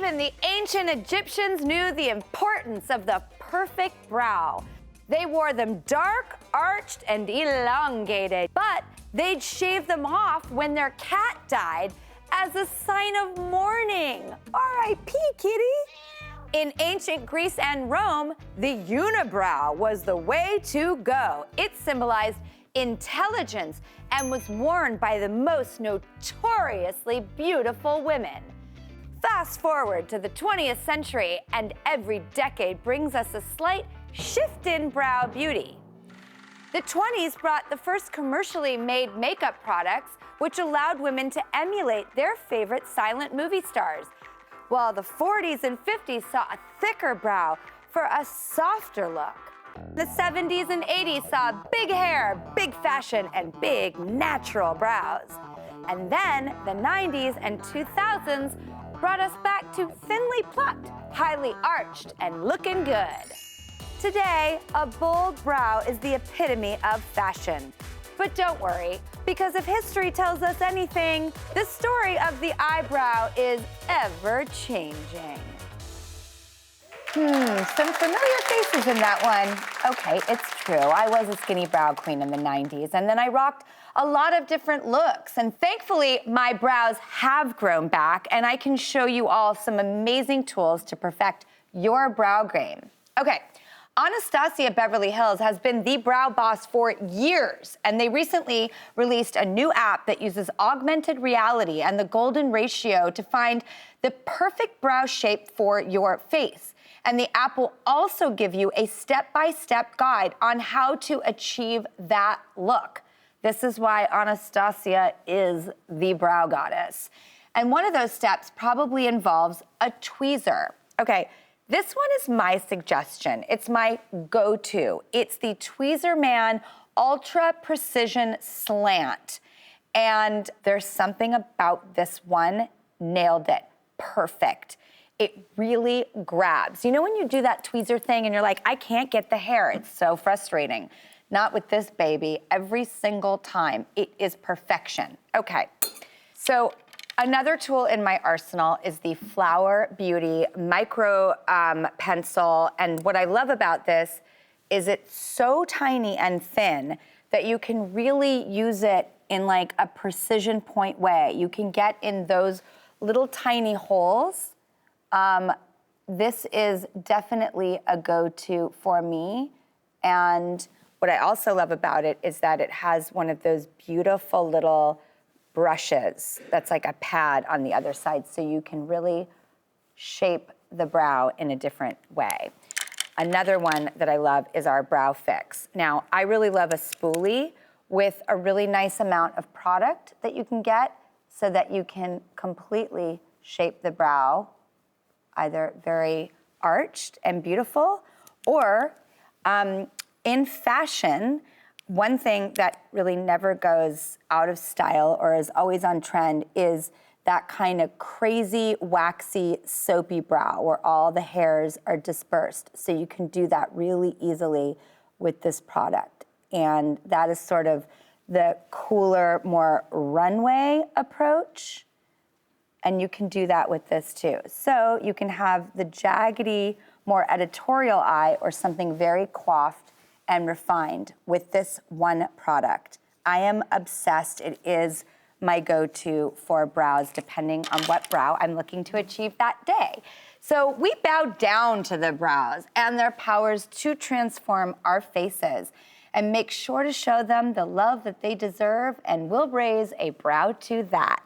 Even the ancient Egyptians knew the importance of the perfect brow. They wore them dark, arched, and elongated, but they'd shave them off when their cat died as a sign of mourning. R.I.P. kitty. In ancient Greece and Rome, the unibrow was the way to go. It symbolized intelligence and was worn by the most notoriously beautiful women. Fast forward to the 20th century, and every decade brings us a slight shift in brow beauty. The 20s brought the first commercially made makeup products, which allowed women to emulate their favorite silent movie stars, while the 40s and 50s saw a thicker brow for a softer look. The 70s and 80s saw big hair, big fashion, and big natural brows. And then the 90s and 2000s brought us back to thinly plucked, highly arched, and looking good. Today, a bold brow is the epitome of fashion. But don't worry, because if history tells us anything, the story of the eyebrow is ever-changing. Some familiar faces in that one. Okay, it's true. I was a skinny brow queen in the 90s, and then I rocked a lot of different looks. And thankfully, my brows have grown back, and I can show you all some amazing tools to perfect your brow game. Okay. Anastasia Beverly Hills has been the brow boss for years, and they recently released a new app that uses augmented reality and the golden ratio to find the perfect brow shape for your face. And the app will also give you a step-by-step guide on how to achieve that look. This is why Anastasia is the brow goddess. And one of those steps probably involves a tweezer. Okay. This one is my suggestion. It's my go-to. It's the Tweezer Man Ultra Precision Slant. And there's something about this one, nailed it, perfect. It really grabs. You know when you do that tweezer thing and you're like, I can't get the hair, it's so frustrating. Not with this baby, every single time. It is perfection. Okay, so another tool in my arsenal is the Flower Beauty Micro Pencil. And what I love about this is it's so tiny and thin that you can really use it in like a precision point way. You can get in those little tiny holes. This is definitely a go-to for me. And what I also love about it is that it has one of those beautiful little brushes that's like a pad on the other side, so you can really shape the brow in a different way. Another one that I love is our Brow Fix. Now, I really love a spoolie with a really nice amount of product that you can get so that you can completely shape the brow, either very arched and beautiful, or in fashion, one thing that really never goes out of style or is always on trend is that kind of crazy, waxy, soapy brow where all the hairs are dispersed. So you can do that really easily with this product. And that is sort of the cooler, more runway approach. And you can do that with this too. So you can have the jaggedy, more editorial eye or something very coiffed and refined with this one product. I am obsessed. It is my go-to for brows, depending on what brow I'm looking to achieve that day. So we bow down to the brows and their powers to transform our faces and make sure to show them the love that they deserve, and we'll raise a brow to that.